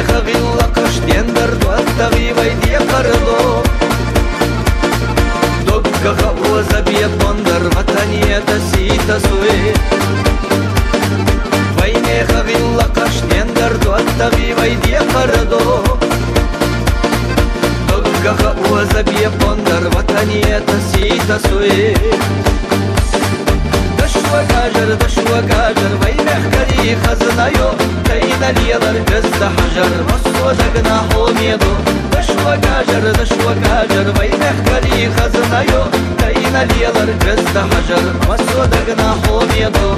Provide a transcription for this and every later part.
خغيلا قشتندر دوستغي ويدي قردو دبك خوز بيبندر وطنية سيتا سوي ويني خغيلا قشتندر دوستغي ويدي قردو دبك خوز بيبندر وطنية سيتا سوي دشوا قاجر وينه كري خزنايو تينا ليلر جزد حجر مسودقنا حوميدو دشوا قاجر وينه كري خزنايو تينا ليلر جزد حجر مسودقنا حوميدو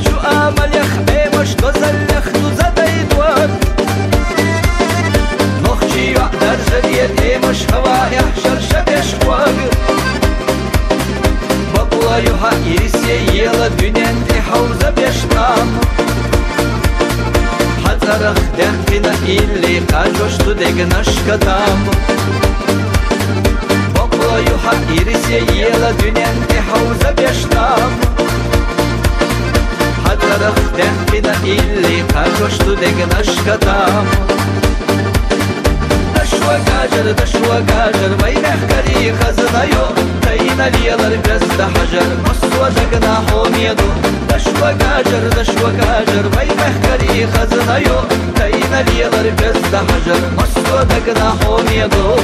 شو امل يخبي مش تزلخ تزديدوك نخشي يقدر زريتي مش هوا يحشر شبشواق بطلع يحيرسي يلا دنيا حوزة بيشتام حتى دهتنا اللي قاجوش تدقناش كتام بطلع يحيرسي يلا دنيا حوزة بيشتام دهتنا اللي قاجوش تدقناش كتام دشوا قاجر وينه كري خزنايو تينا ليلر جزد حجر مسودقنا حوميدو دشوا قاجر وينه كري خزنايو تينا ليلر جزد حجر مسودقنا حوميدو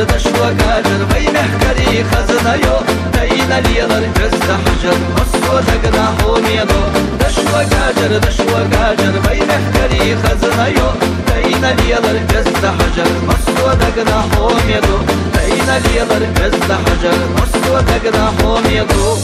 دشوا قاجر وينه كري خزنايو تينا ليلر جزد حجر مسودقنا حوميدو دشوا قاجر وينه كري خزنايو تينا ليلر جزد حجر مسودقنا حوميدو تينا ليلر جزد حجر مسودقنا حوميدو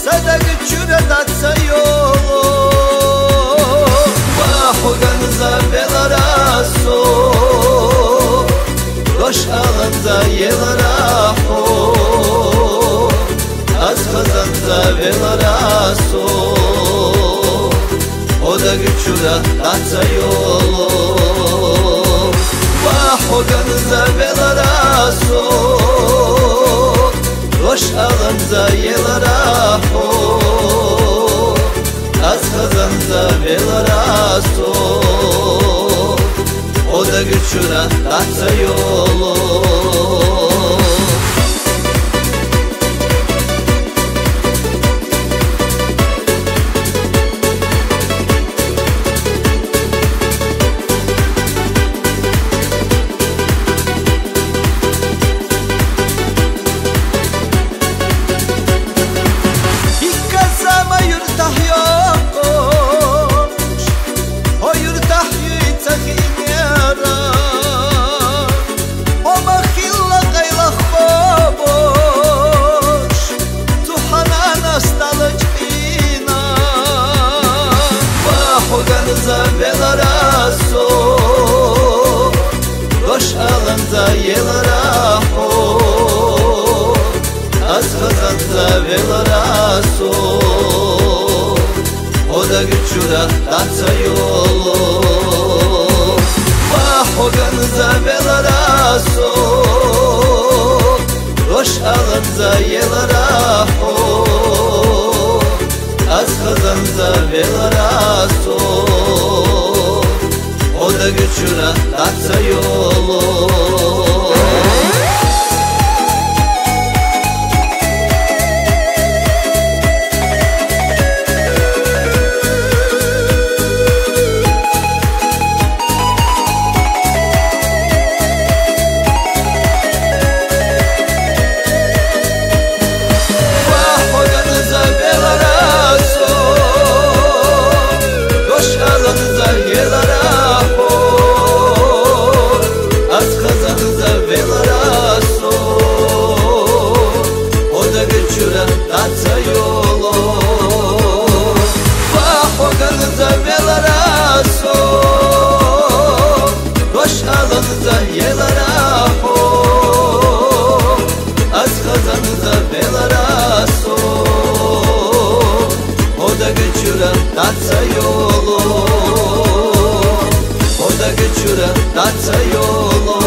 Sadece çüre datsa yelara az kazanza velaraso o da güçüra tatsa yolu vahoganza velaraso roş alınza yelara az kazanza velaraso o da güçüra tatsa yolu velaraso roş alınza yelara az kazanza velaraso o da güçüra tatsa yolu vahoganza velaraso roş alınza yelara az kazanza velaraso o da güçüra tatsa yolu tatsa yolu vahoganza velaraso roş alınza yelara az kazanza velaraso o da güçüra tatsa yolu o da güçüra tatsa yolu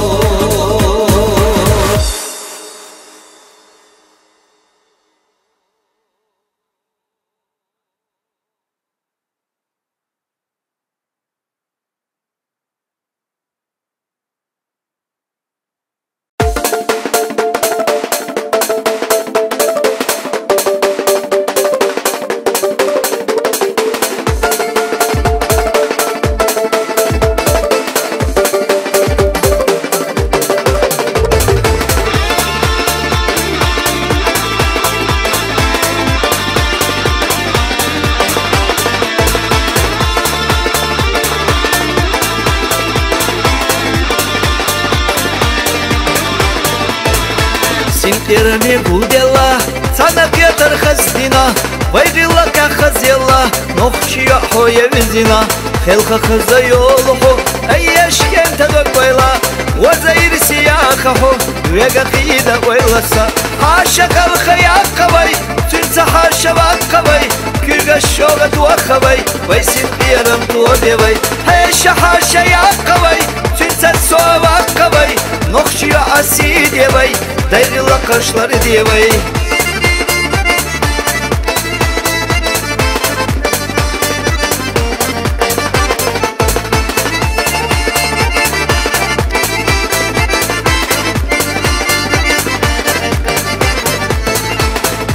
Синтерами гудела, цана петр хаздина, вайрила кахазела, нохчия хоя визина, хелха хаза йолхо, айяшкен тагаквайла, вазаир сияхахо, вега қида вайласа, хаша калха якавай, цинца хаша вакавай, кюга шога туахавай, вай синтерам туабевай, хаша якавай, цинца совакавай, нохчия асидевай, Dayrıla kaşları diyevay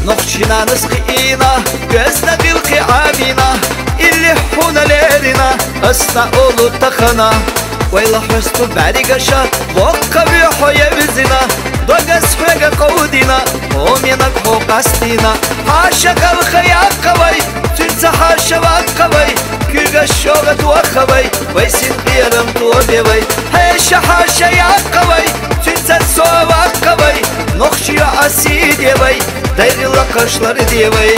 Nokçina nısqina Gözna bilqi amina İlli hunalerina Asna olu takana Vayla hüstü barigaşa Vokka bihoya vizina Dogas fega qawdina Ominak hoqastina Haşa kalqa yaqavay Tünsa haşa vaqavay Küga şogat vaqavay Vay sin qiyaram tuabevay Haşa yaqavay Tünsa soğa vaqavay Noqşiya asidevay Dayrıla kaşları devay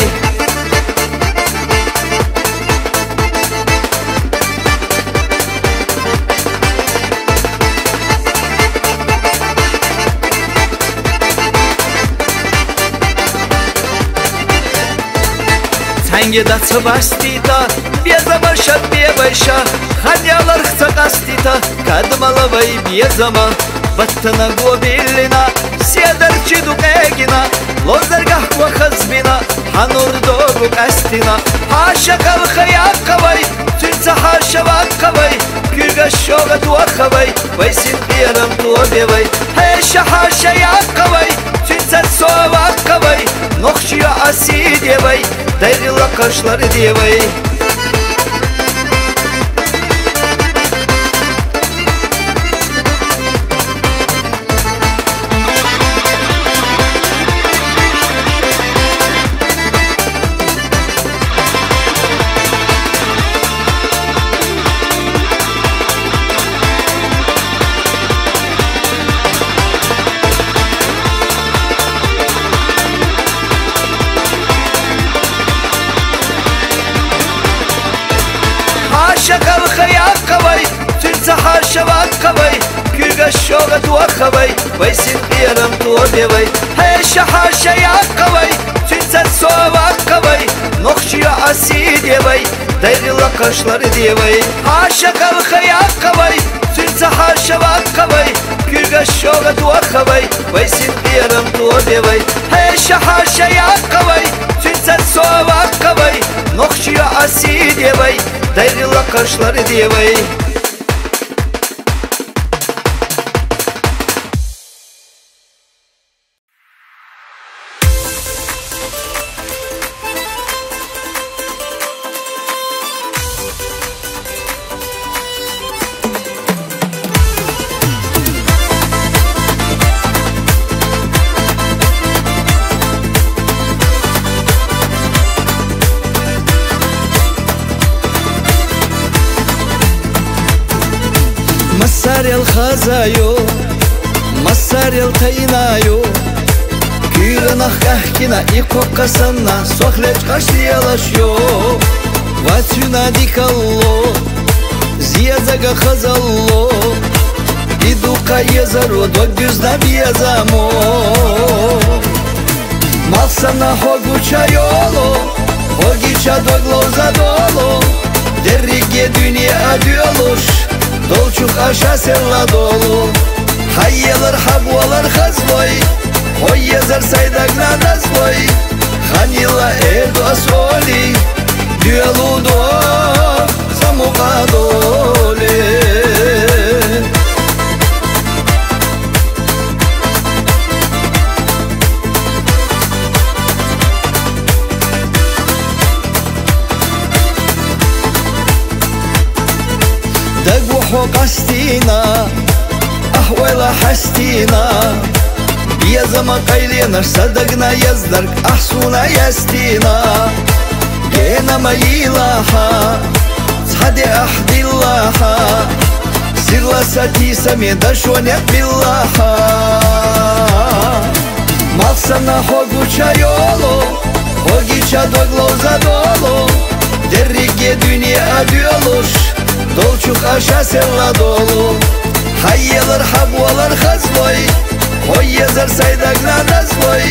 Hangi da bastita Bezama şat bebayşa Hanyalar хца кастита Кадмалавай безама Баттана глобиллина Седарчи дугегина Лозаргах хазбина Ханур дору кастина Хаша калхаякавай Тюнца хаша вакавай Кюга шога туахавай Вайсин пирам туобевай Хэша хаша якавай Tünse soğuk kavay Nokşuya asi devay Dayrıla kaşları devay Шакал хаякавай, тюнца хаша вакавай, кюга шога туахавай, вайсин пирам туобевай. Хэша хаша якавай, тюнца соавакавай, нохшия аси девай, дайрила кашлары девай. Шакал хаякавай, тюнца хаша вакавай, кюга шога туахавай, вайсин пирам туобевай. Хэша хаша якавай, тюнца соавакавай, нохшия аси девай. Dayrıla kaşları devay Masarel khazayo, masarel taynayo Kuyranah kahkina ikokkasanna Sohleç kaşliyalaşyo Vatyuna dikallo Ziyazaga khazallo Iduka yezaro do güzna biyazamo Malsana hoguça yolo Hogiça doglo zadolo Derrige dünya diyorluş Dolçuk aşa serla dolu Hayyalar habvalar khazloy Hoy yazar saydak nadazloy Khanila erdo asoli Düyaludo Samuqa dole Dagwo qastina Ahwala hastina Yazama qaylenar sadagna yazdark Ahsuna yastina Genama ilaha Zhadi ahdillaha Sirla satisa medashonet billaha Malsana hoguça yolo Hogiça doglo zadolo Derrige dünya diyorluş Dolçuk aşa serla dolu Hayyalar habvalar khazloy Hoy yazar saydak nadazloy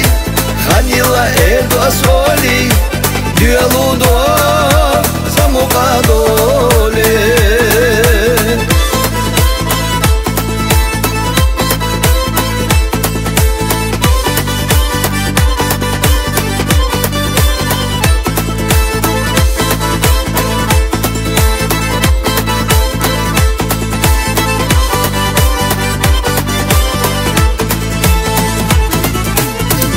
Khanila erdo asoli Düyaludo Samuqa dole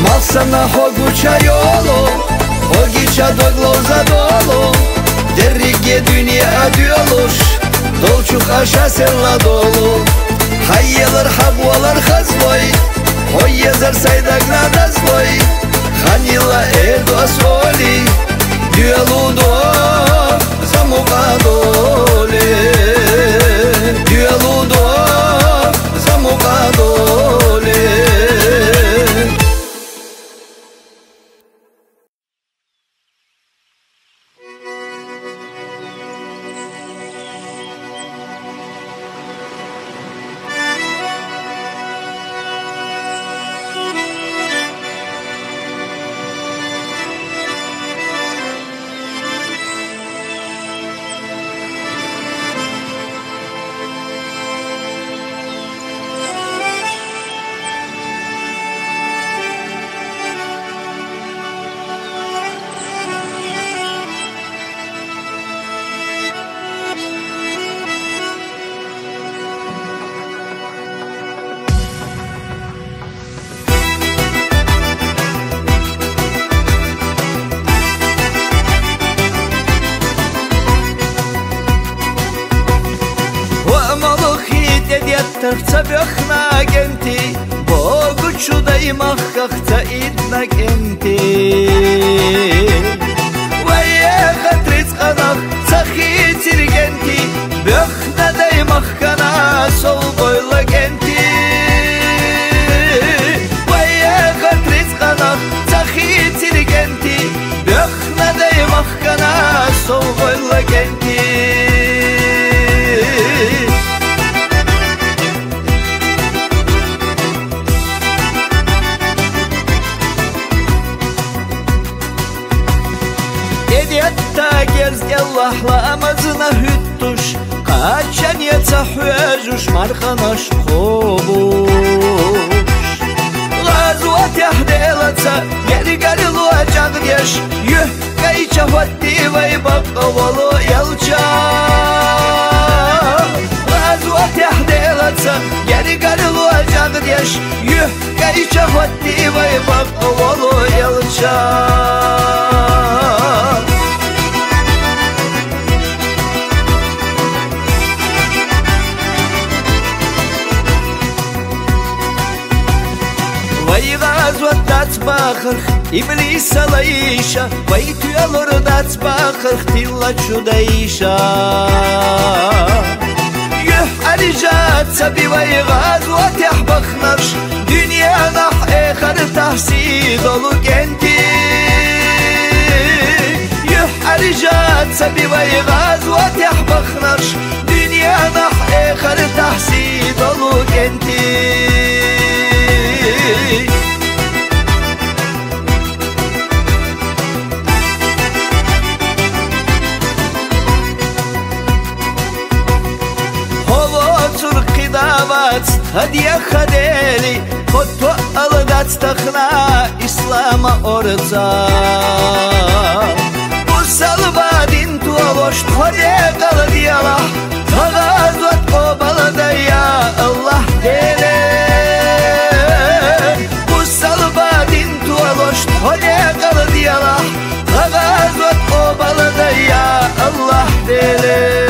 Malsana hoguça yolo Hogiça doglo zadolo Derrige dünya diyorluş Dolçuk aşa serla dolu Hayyalar habvalar khazloy Hoy yazar saydak nadazloy Khanila erdo asoli Düyaludo Samuqa dole Düyaludo Samuqa dole tarhca biochna genti Bogu čuda i mahka chca idna genti Vaje hatric kanach cachi cirgenti Biochna da i mahka na sol boyla genti Vaje hatric kanach cachi cirgenti Biochna da i mahka na sol boyla genti Ediyetta gerzge Allah'la amazına hüttuş Kaçan yatsa hüejuş markanaş kobuş Gazuat yahdelatsa geri gari luacak yaş Yuh kayça fatti vay bakavalı yalça Gazuat yahdelatsa geri gari luacak yaş Yuh kayça fatti vay bakavalı yalça Vay gazvat datsbakırk iblis alayışa Vay tüyalur datsbakırk tilla çudayışa Yuh arijat sabi vay gazvat yahbaknarş Dünya nah ekhar tahsid olu genti Yuh arijat sabi vay gazvat yahbaknarş Dünya nah ekhar tahsid olu genti Hadiye khadeli Kotto algat takhna İslam'a orta Bu salvadin tualoş Hode kalı diyala Tagazot kobalada ya Allah dele Bu salvadin tualoş Hode kalı diyala Tagazot kobalada ya Allah dele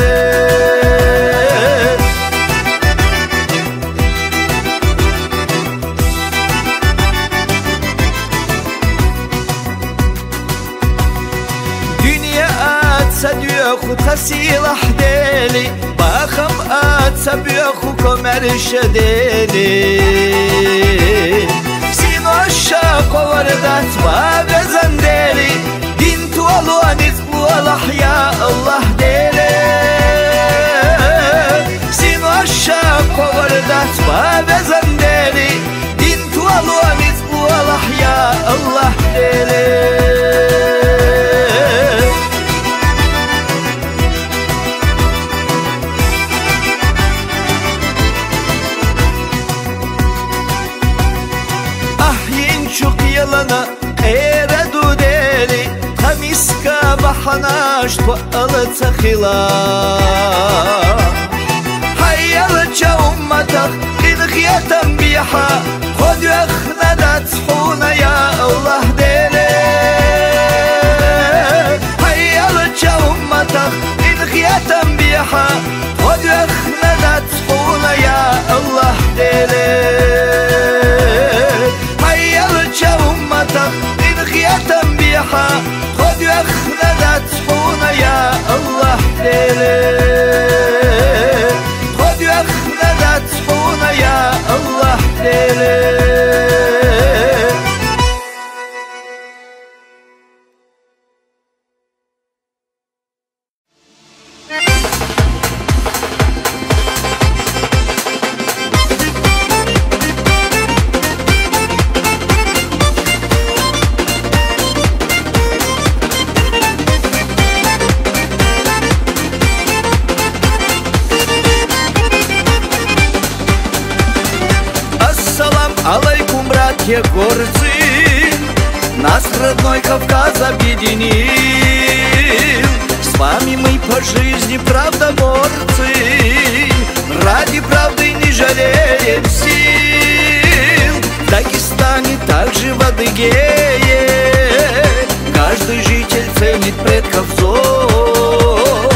Khud silah deli Bakham atsa biyakhu komerşe deli Sin aşağı kovardat bagazan deli Din tualu anizlu alah ya Allah deli Sin aşağı kovardat bagazan deli Din tualu anizlu alah ya Allah deli Eredu deli Tamiska bahanash Tualatsa khila Hayyalcha ummatak Qinkhiyatan biha Khod yakhna datshuna ya Allah deli Hayyalcha ummatak Qinkhiyatan biha Khod yakhna datshuna ya Allah deli إنخياتا بيحا خد يخنا داتحونا يا الله ديلي خد يخنا داتحونا يا الله ديلي Алейкум, братья горцы, нас родной Кавказ объединил. С вами мы по жизни правдоборцы, ради правды не жалеем сил. В Дагестане, также в Адыгее, каждый житель ценит предков зов.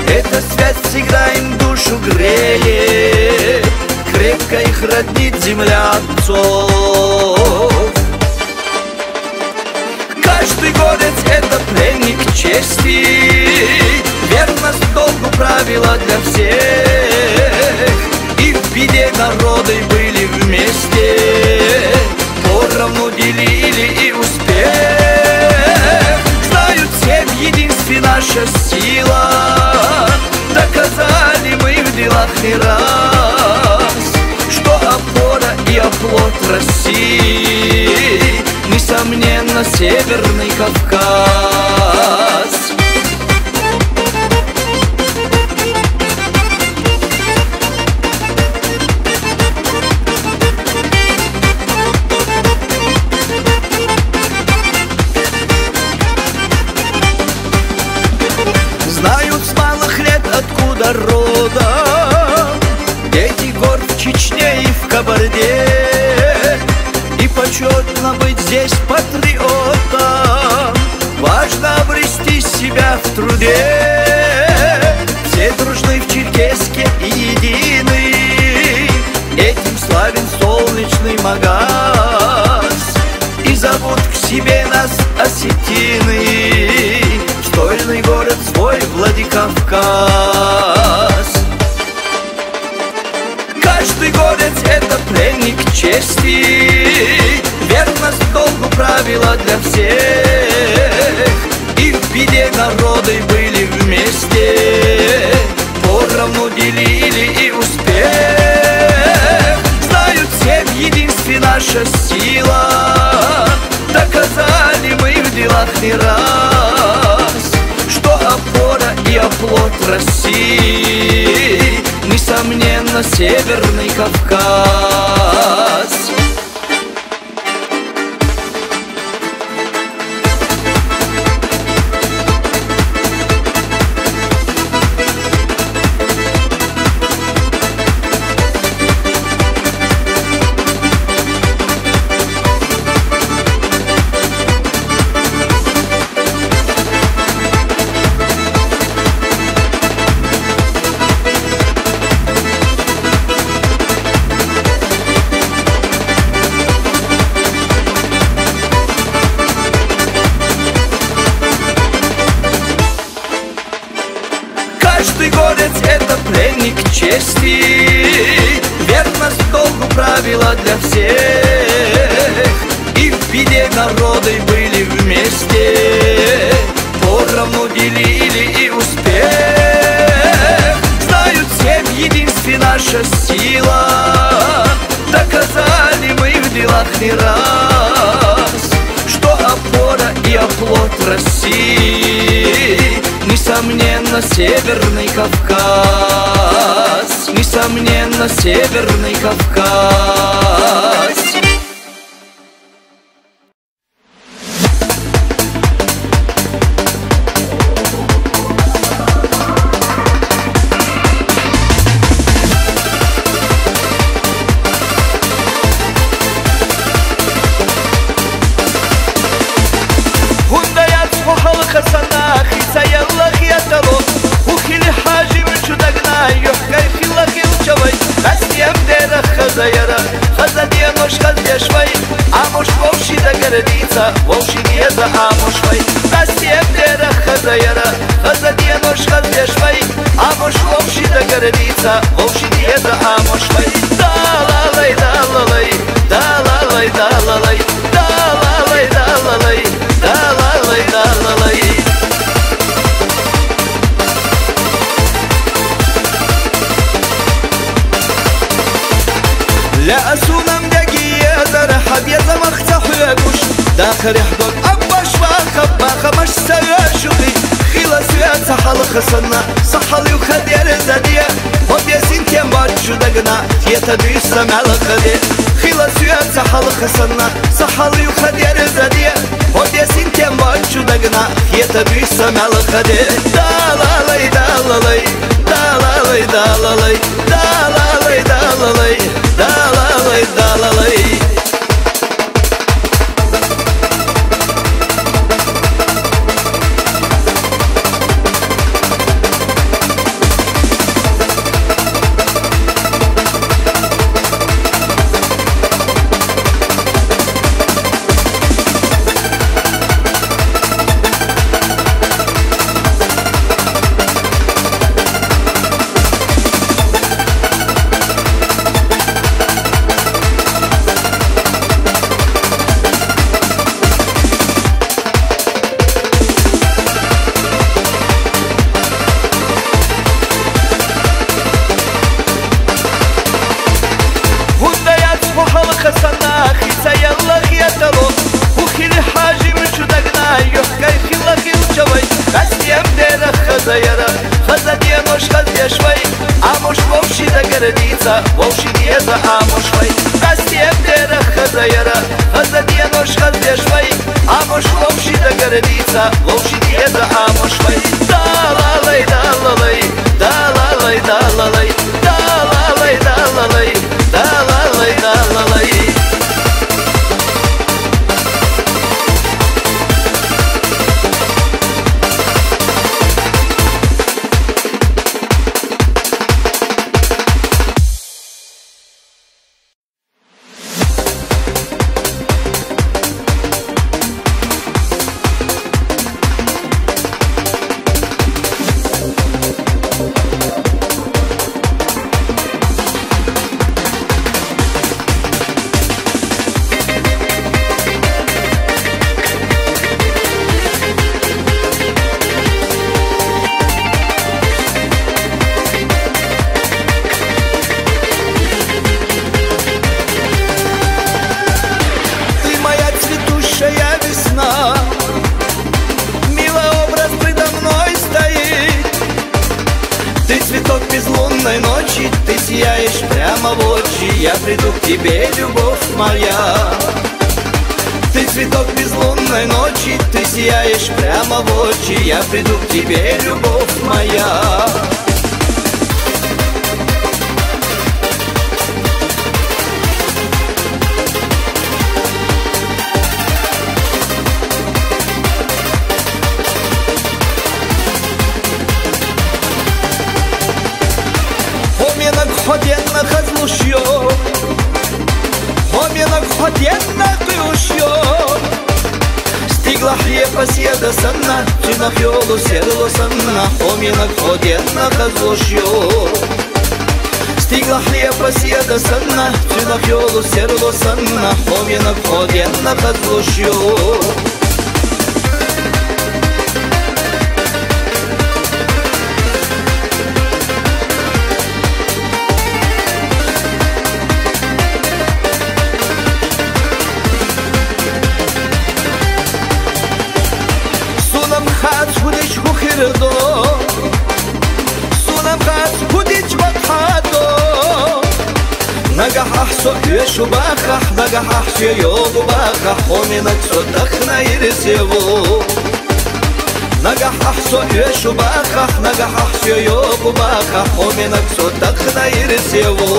Эта связь всегда им душу греет, крепко Сказка их роднит земля отцов. Каждый горец — это пленник чести, верность долгу правила для всех. И в беде народы были вместе, поровну делили и успех. Знают все, в единстве наша сила, доказали мы в делах не раз, что опора и оплот России, несомненно, Северный Кавказ. Знают с малых лет, откуда родом дети гор в Чечне и в Кабарде. И почетно быть здесь патриотом, важно обрести себя в труде. Все дружны в Черкесске и едины, этим славен солнечный Магаз. И зовут к себе нас осетины, стольный город свой Владикавказ. Каждый горец — это пленник чести, верность долгу правила для всех. И в беде народы были вместе, поровну делили и успех. Знают все, в единстве наша сила, доказали мы в делах не раз, что опора и оплот России, несомненно, Северный Кавказ. Каждый горец — это пленник чести, верность долгу правила для всех. И в беде народы были вместе, поровну делили и успех. Знают все, в единстве наша сила, доказали мы в делах не раз, что опора и оплот России, несомненно, Северный Кавказ. Несомненно, Северный Кавказ. Волшебница, а мушвай, застем дера хазаяра, хазадья нож хаздешвай, а муж волши да гордится, волшебница, а мушвай. Да-ла-лай, да-ла-лай, да-ла-лай, да-ла-лай, да-ла-лай, да-ла-лай, да-ла-лай, да-ла-лай. لا أسونا مدقية درحب يا زمخ تحيقوش داخل يحضر أبا شواخ أبا خمش سياشوخي خيلا سويات صحل خسنا صحل يخدير زدية هود يسين تيم باتشو دقنا تيتا دويس سمع لخدي خيلا سويات صحل خسنا صحل يخدير زدية هود يسين تيم باتشو دقنا تيتا دويس سمع لخدي دالالاي دالالاي دالالاي دالالاي دالالاي دالالاي دالالاي دالالاي. хазаера, хазаденушка дешвей, а муж вовши да гордится, вовши деда, а муж вей. Кастемдера хазаера, хазаденушка дешвей, а муж вовши да гордится, вовши деда, а муж вей. Да-ла-лай, да-ла-лай, да-ла-лай, да-ла-лай, да-ла-лай, да-ла-лай, да-ла-лай, да-ла-лай. Ты сияешь прямо в очи, я приду к тебе, любовь моя. Ты цветок безлунной ночи, ты сияешь прямо в очи, я приду к тебе, любовь моя. Ходенна хазлушьо, хоменок ходенна гюшьо. Стигла хлеба седа санна, чинах йолу седло санна, хоменок ходенна хазлушьо. Стигла хлеба седа санна, чинах йолу седло санна, хоменок ходенна хазлушьо. Sunam khas hudich bakhado Nagah ahso yeshu bakhah Nagah ahso yogu bakhah Homenak sodakh na irsevo Nagah ahso yeshu bakhah Nagah ahso yogu bakhah Homenak sodakh na irsevo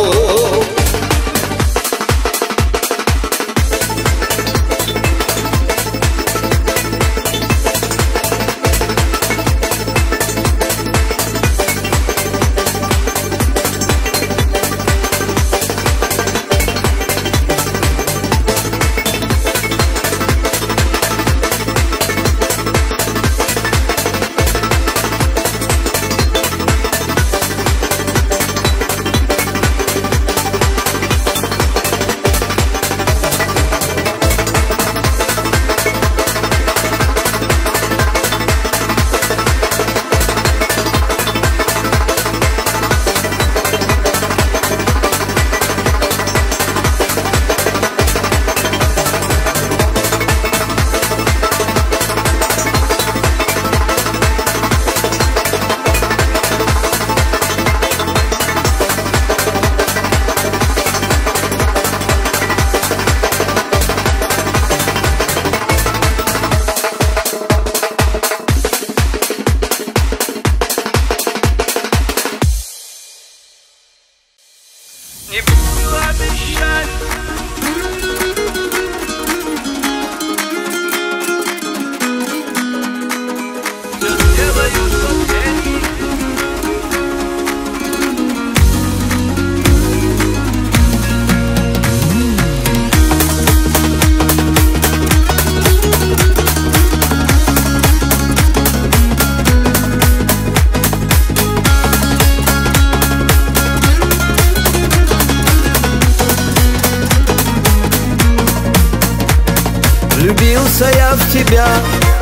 Влюбился я в тебя,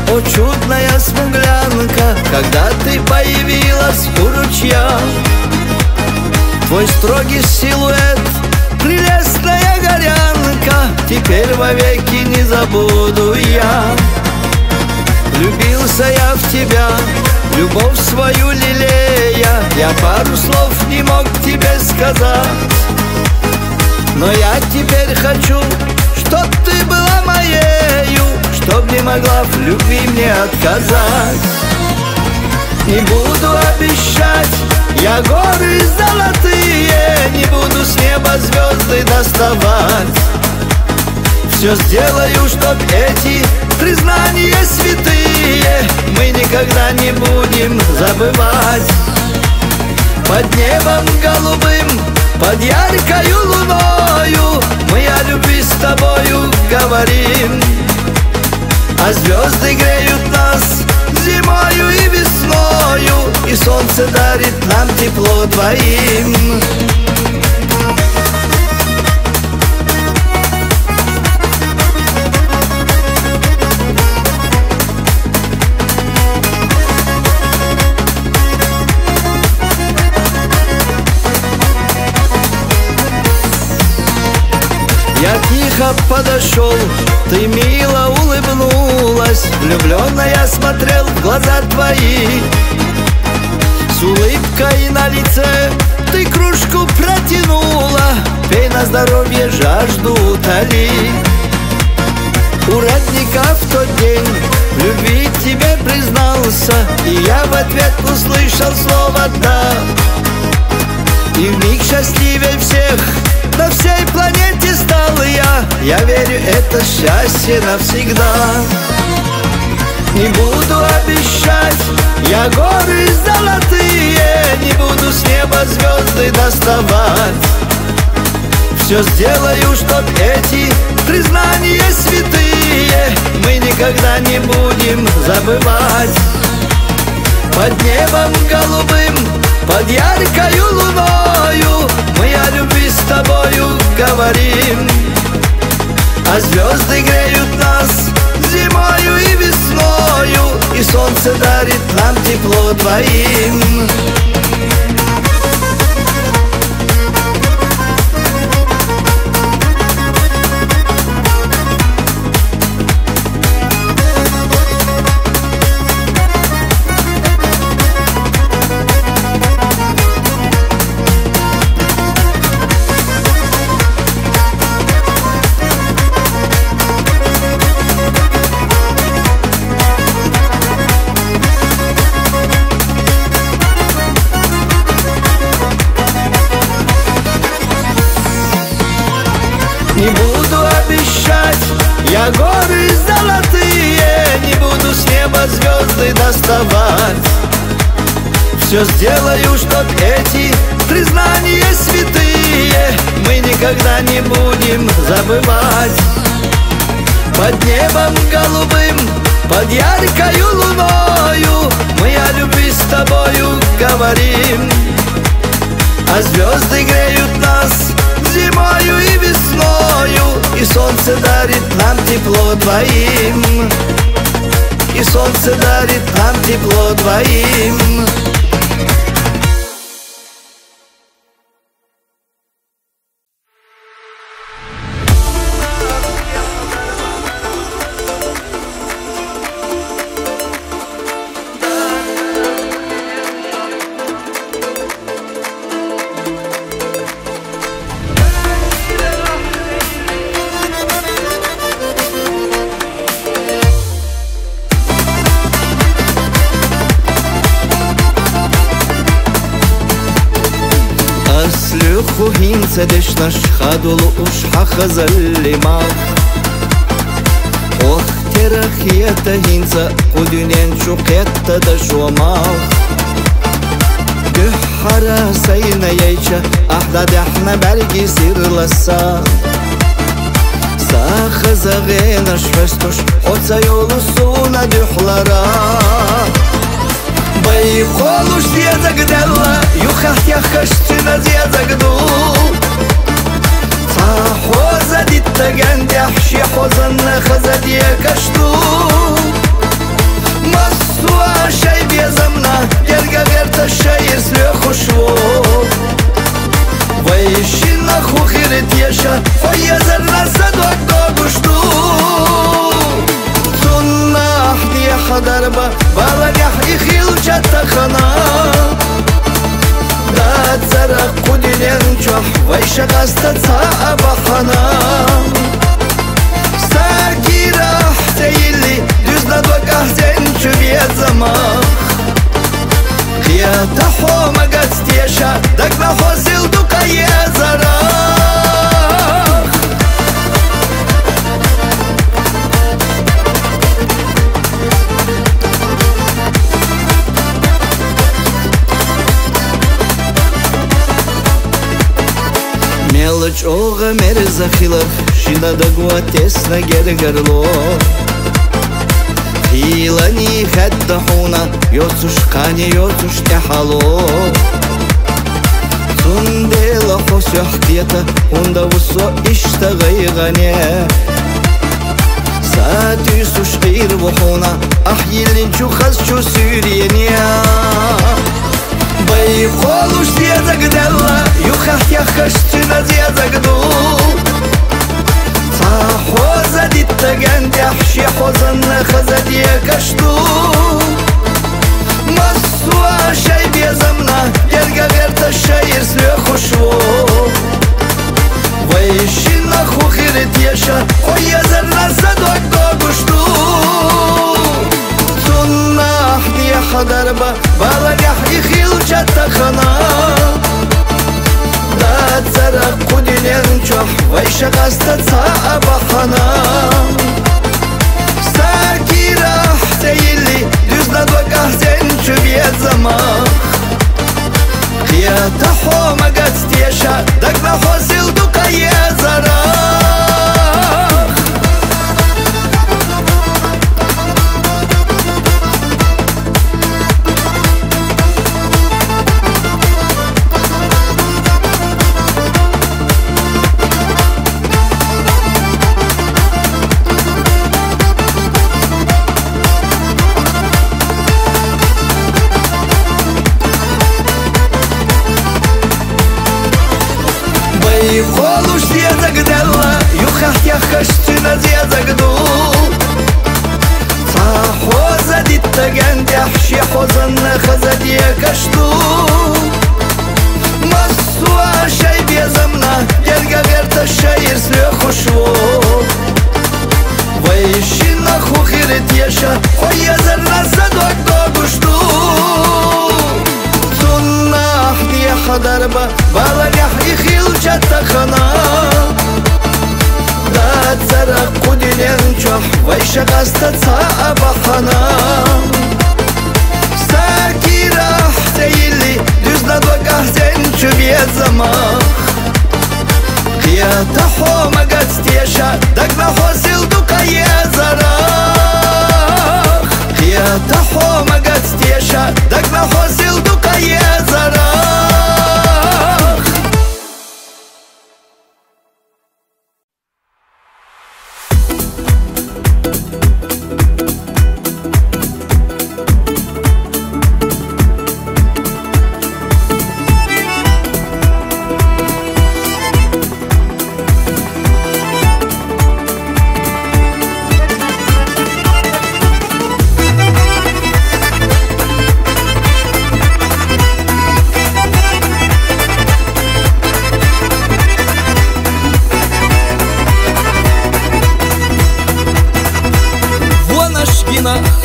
о чудная смуглянка, когда ты появилась у ручья. Твой строгий силуэт, прелестная горянка, теперь вовеки не забуду я. Влюбился я в тебя, любовь свою лелея, я пару слов не мог тебе сказать. Но я теперь хочу, чтоб ты была моею, чтоб не могла в любви мне отказать. Не буду обещать я горы золотые, не буду с неба звезды доставать. Все сделаю, чтоб эти признания святые мы никогда не будем забывать. Под небом голубым, под яркою луною мы о любви с тобою говорим. А звезды греют нас зимою и весною, и солнце дарит нам тепло двоим. Я тихо подошел, ты мило улыбнулась, влюбленно я смотрел в глаза твои. С улыбкой на лице ты кружку протянула, пей на здоровье, жажду утоли. У родника в тот день в любви тебе признался, и я в ответ услышал слово «да». И вмиг счастливее всех на всей планете стал я верю, это счастье навсегда. Не буду обещать я горы золотые, не буду с неба звезды доставать. Все сделаю, чтоб эти признания святые мы никогда не будем забывать. Под небом голубым, под яркою луною мы о любви с тобою говорим. А звезды греют нас зимою и весною, и солнце дарит нам тепло двоим. Не буду обещать я горы золотые, не буду с неба звезды доставать. Все сделаю, чтоб эти признания святые мы никогда не будем забывать. Под небом голубым, под яркою луною мы о любви с тобою говорим. А звезды греют нас зимою и весною, и солнце дарит нам тепло двоим. И солнце дарит нам тепло двоим. Хинца дешнаш хадулу уж хахазаллимал. Ох, терахията хинца удюнен шукетта дашуамал. Гюхара сайна яйча ахда дахна барги сирласа. Сахазагена швестуш отца йолусуна дюхлара. Байколуш зиязагдала, юхахтяхаштина зиязагду. Фахоза диттаген дяхши хозанна хазадьякашту. Массуа шай безамна, дергагерта шайир слехушву. Вайшина хухирит еша, фаязарна садуак догушту. Суннах дия хадарба, балагах ихилчат تخنا دا زرق قدلين چوح ويش غستا بحنا ساكي راح تيلي düzla dokah zençü bir zaman Kıyata homa gazdiyeşa dakla hozil dukaye zarar Мелочь ога мерзахилах Шина да гуатесна гергарло Хилани хаддахуна Йоцуш кани йоцуш тяхало Сундела хосях кета Унда вусо иштагайгане Сатюсуш гир вухуна Ахилин чухаз чу сюрения Байхолуш зезагдала Юхах яхаш чина зезагду Хоза диттаген дяхши хозанна хаза дiyekashtu Масуа шай безамна Ерга верта шайир све хушву Вайшина хухирит еша Хоя зарна садок догушту Суннах дия хадарба Балагах ихил чаттахана دا زرق قدلين چوح ويش غستا بحنا ساكي راح تيلي düzla dokah zençü bir zaman Kıyata homa gazdiyeşa dakla hozil dukaye zarar Холуш зезагдала Юхах яхаш чина зезагду Хоза диттаген дяхши хозанна хаза дiyekashtu Масуа шай безамна Ерга верта шайир све хушву Вайшина хухирит еша Хоя зарна садок догушту Суннах дия хадарба Балагах ихил чаттахана Да зарак قدلين чух Вайш غستا бахана Саки рах тейли düzla dokah zençü bir zaman Kıyata homa gazdiyeşa dakla hozil dukaye zarar Kıyata homa gazdiyeşa dakla hozil dukaye zarar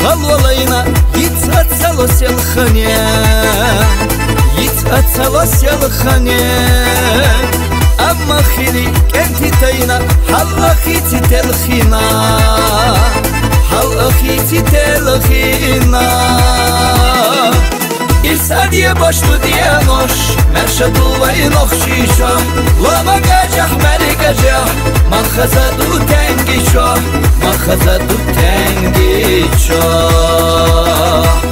Халвалайна Йицацало селхане Йицацало селхане Амма хили кенти тайна Халахити телхина Халахити телхина İrsadiyye başlı diye noş Merşadulvayı noxşişa Lama gacah meri gacah Manxazadu tengi çoh Manxazadu tengi çoh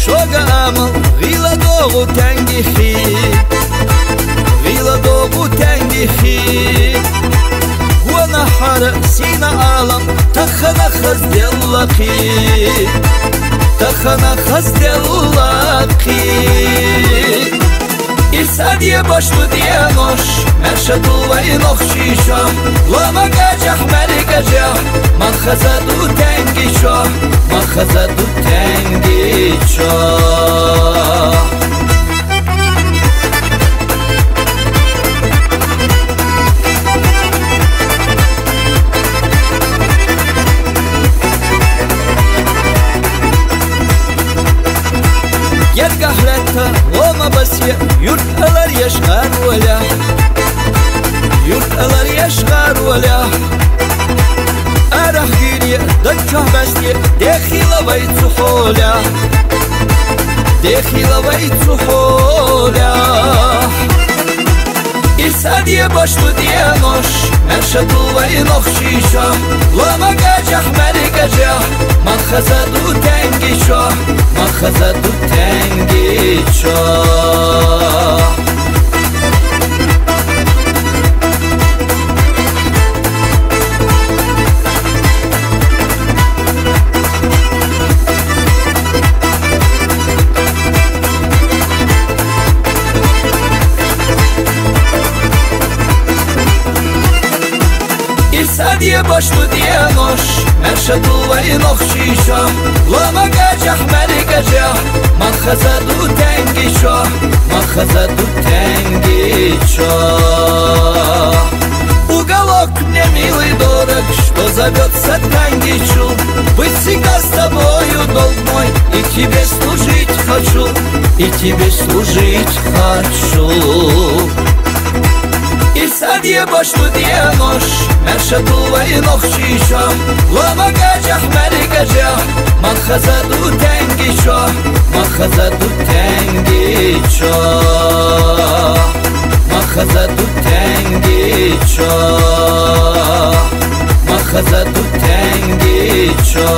Шога амал Гила догу тенгихи Гила догу тенгихи Хуана хара сина алам Тахана хаз деллахи تخنا خسته لاقی İsadiye başlı diye noş Merşadul ve nokşişa Lama gacah meri gacah Makhazadu tengi şo Makhazadu tengi şo Yer gahretta loma basya Yurtalar yaşar vela Yurtalar yaşar vela Arah giriye Dakka basya Dekhila baytsu hola Dekhila baytsu hola İsadiye başlı diye noş Merşadul ve nokşişa Lama gacah meri gacah Makhazadu tengi şo Makhazadu tengi şo İsadiye başlı diye noş Merşadul ve nokşişa Lama gacah meri gacah Makhazadu tengi şo Makhazadu tengi şo Уголок мне, милый, дорог, что зовется Тангичу. Быть всегда с тобою, долг мой, и тебе служить хочу, и тебе служить хочу. İsadiye başlı diye noş Merşadul ve nokşişa Lama gacah meri gacah Makhazadu tengi şo Makhazadu tengi şo Makhazadu tengi şo Makhazadu tengi şo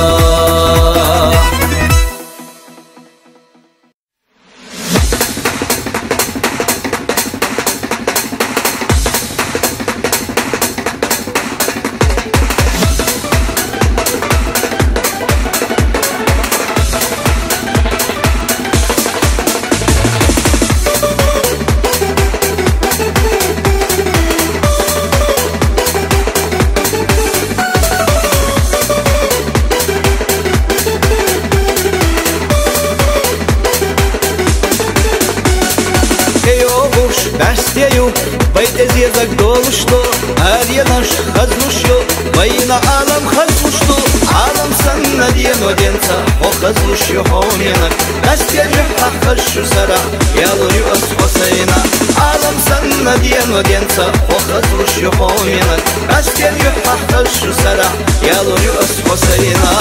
Бастею, байтезезак долушту, арья наш хазлушу, война алам хазлушту, алам санна диено денца, о хазлушу хоменак, бастею хахашу сара, ялурю ас хосейна, алам санна диено денца, о хазлушу хоменак, бастею хахашу сара, ялурю ас хосейна.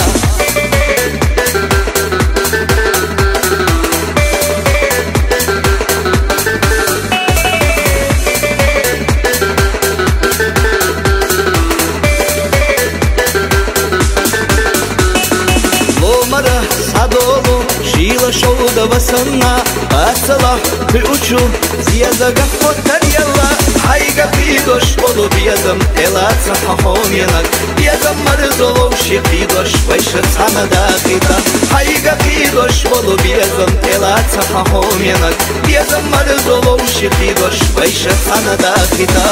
Шоуда васанна, асала приучу, зиязага фотарьяла, хайга пидош болу биязам, элаца хахоминак, биязам марзолов шихидош, вайша цана дахита, хайга пидош болу биязам, элаца хахоминак, биязам марзолов шихидош, вайша цана дахита.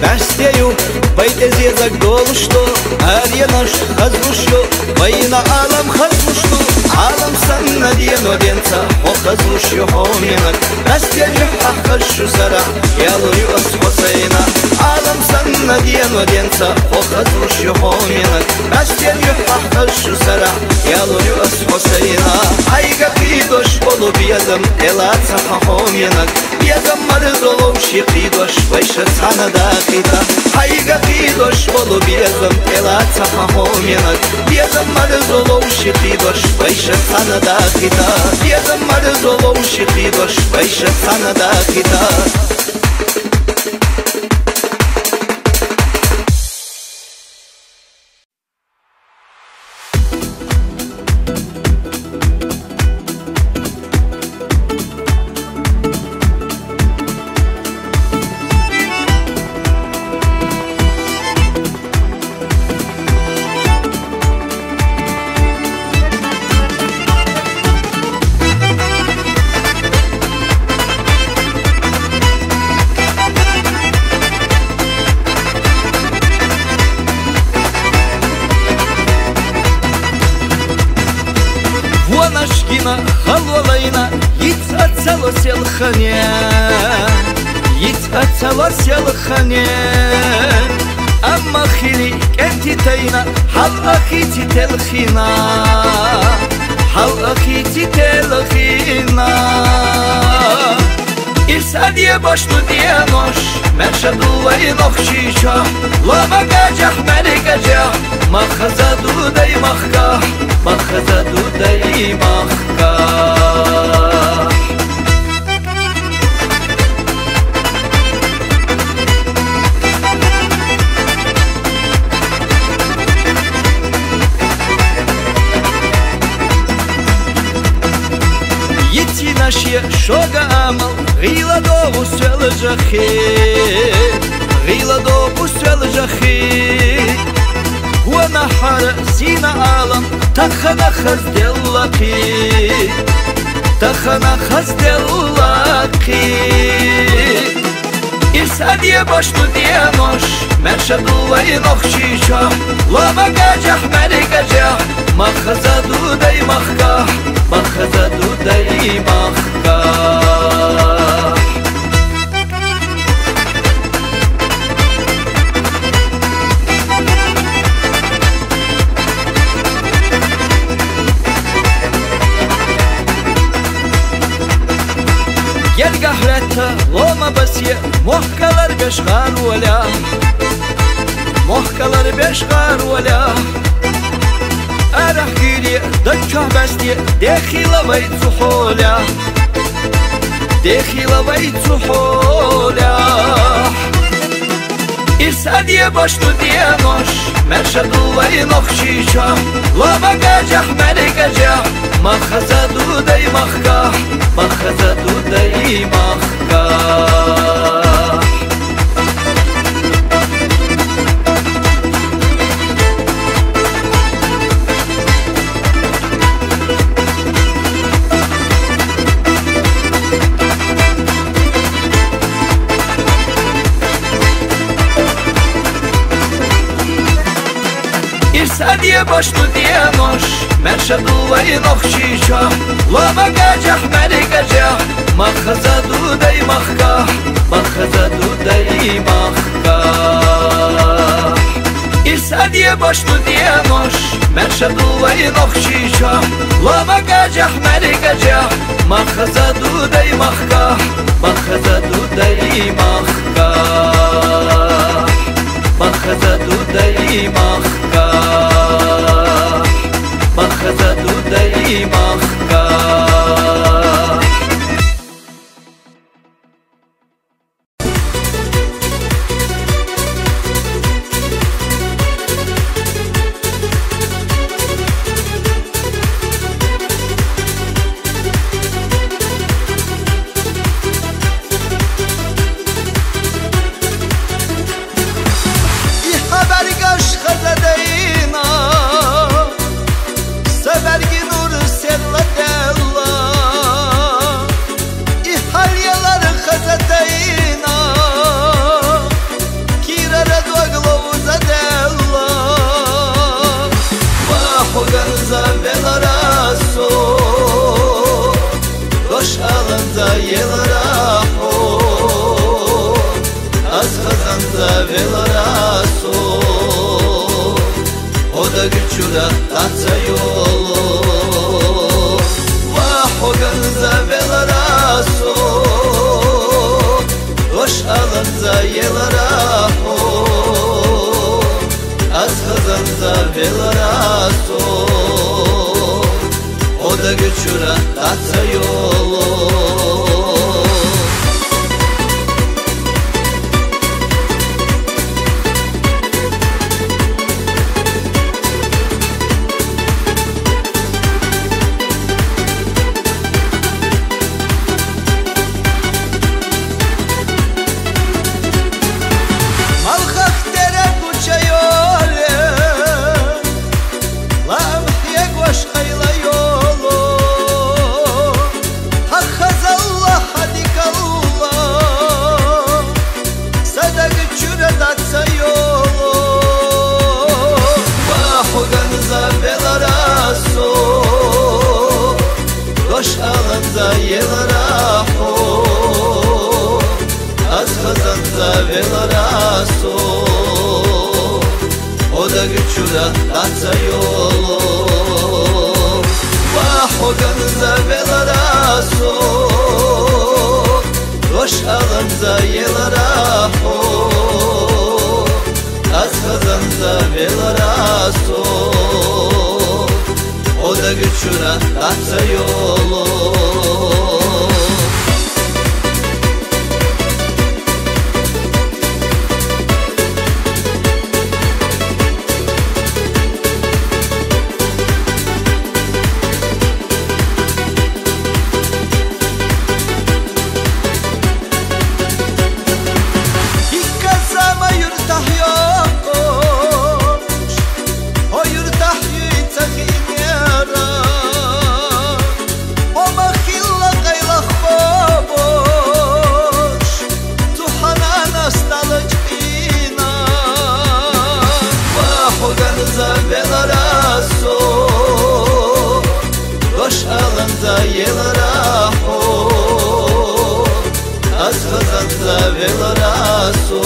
Бастею, байтезезак долушту, арья наш хазлушу, война алам хазлушту, алам санна диено денца, о хазлушу хоменак, бастею хахашу сара, ялурю ас хосейна, алам санна диено денца, о хазлушу хоменак, бастею хахашу сара, ялурю ас хосейна, айга пидош болу биязам, элаца хахоменак, биязам марзолов шихидош, вайша цана дахита, айга пидош болу биязам, элаца хахоменак, биязам марзолов шихидош, вайша цана дахита, биязам марзолов шихидош, вайша цана дахита. ацалос ялхане Ит ацалос ялхане Амма хили кенти тайна Хал ахити телхина Хал ахити телхина İrsadiyye başlı diye noş Merşadullayı nokşişa Lama gacah meri gacah Makhaza duday mahkah Makhaza duday mahkah Yiti naşye şoga amal Gila dobu sel jahi Gila dobu sel jahi Huwa nahar zina alam Takhana khazdellaki Takhana khazdellaki İrsadiyye başlı diye noş Merşadullayı nokşişa Lama gacah meri gacah Makhaza duday mahkah Makhaza duday mahkah Gel gahretta loma basye Mohkalar beşgar wala Mohkalar beşgar wala Arah giriye dakka basye Dekhila bayt suhola Dekhila bayt suhola İrsadiyye başlı diye noş Merşadullayı nokşişa Lama gacah meri gacah Makhaza duday mahkah Makhaza duday mahkah İrsadiyye başlı diye noş Merşadullayı nokşişa Lama gacah meri gacah Makhaza duday mahkah Makhaza duday mahkah İrsadiyye başlı diye noş Merşadullayı nokşişa Lama gacah meri gacah Makhaza duday mahkah Makhaza duday mahkah Makhaza duday mahkah Makhaza duday mahkah Dosh alanza yelara velaraso Oda güçüra tatsa yolu Vahoganza velaraso Roş alınza yelaraho Az kazanza velaraso Oda güçüra tatsa yolu Velaraho Az kazanza velaraso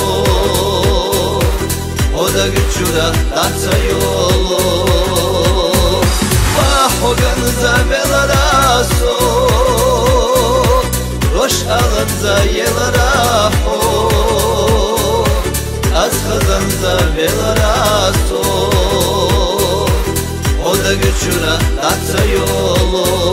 Oda güçüra tatsa yolu Vahoganza velaraso Roş alınza yelaraho Az kazanza velaraso Oda güçüra tatsa yolu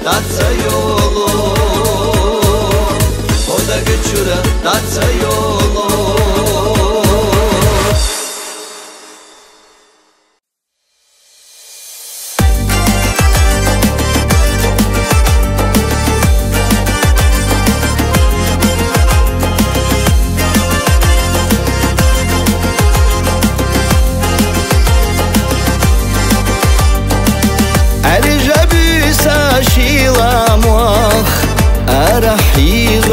Tatsa yolu Oda güçüra tatsa yolu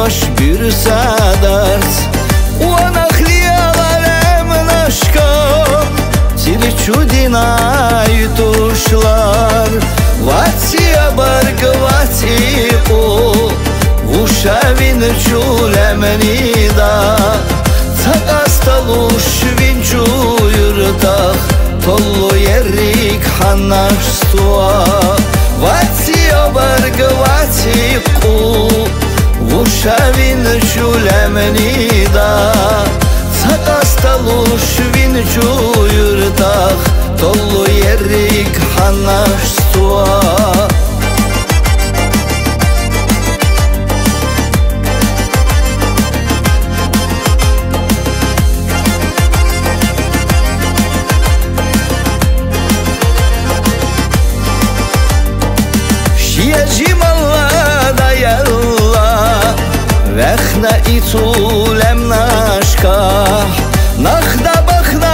Rosh bürsadarts Uanachlialarem nashkam Tili чудинайтушlar Vatsia bargvatiku Vushavin chulemnida Takastalush vinchuyurtach Tollu yerik hanashtua Vatsia bargvatiku Vushavin chulemnida Takastalush vinchuyurtach Tollu yerik hanashtua Vechna itulem nashkah Nakhda bakhna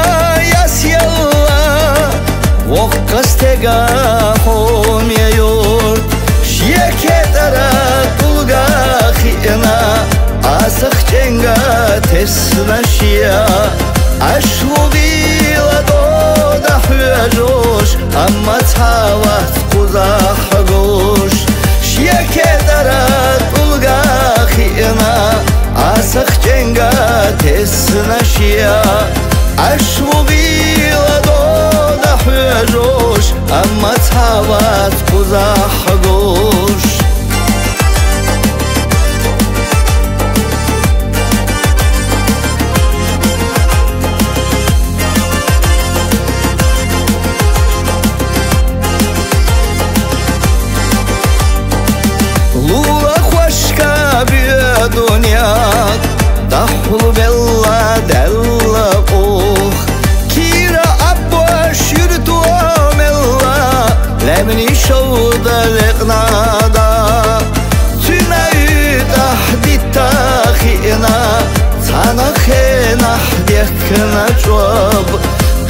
yasyalla Vokkastega homye yurt Shiekedara tulga khina Asakh chenga tesna shia Ashlubila doda hüajosh Amma tavat kuzah gosh Shiekedara tulga khina Asakh chenga tesna shia Ashlubila doda hüajosh Amma tavat kuzah gosh دنيا دحول بلا دلا اوخ كيرا ابوش يرتو ملا لمني شودا لقنادا تناي تحدي تاخينا تانا خينا حديكنا جواب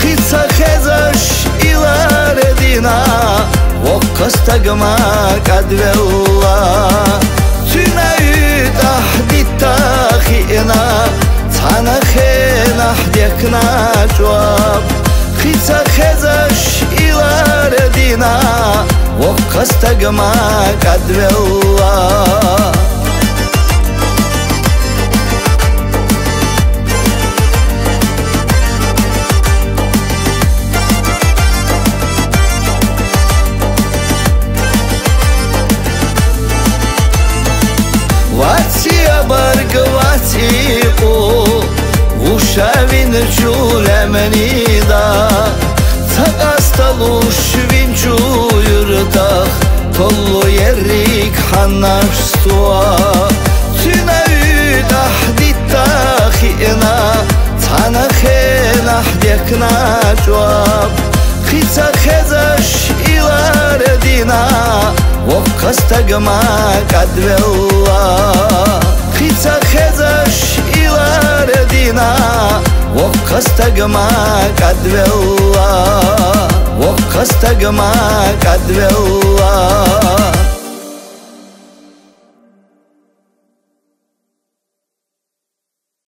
خيصا خزش إلى ردينا وقستقما قدولا تناي تحدي تاخينا تانا خينا حديكنا جواب خيصا خزش إلى ردينا وقستقما قدولا Ватия баргватику Ушавин чулемнида Цагасталуш винчу юртах Коллу ерик ханнаштуа Тюнаи тахди тахина Танахена хдекна жуаб Хица хезаш иларедина وقستقما قدولا خيصا خزش إلى ردينا وقستقما قدولا وقستقما قدولا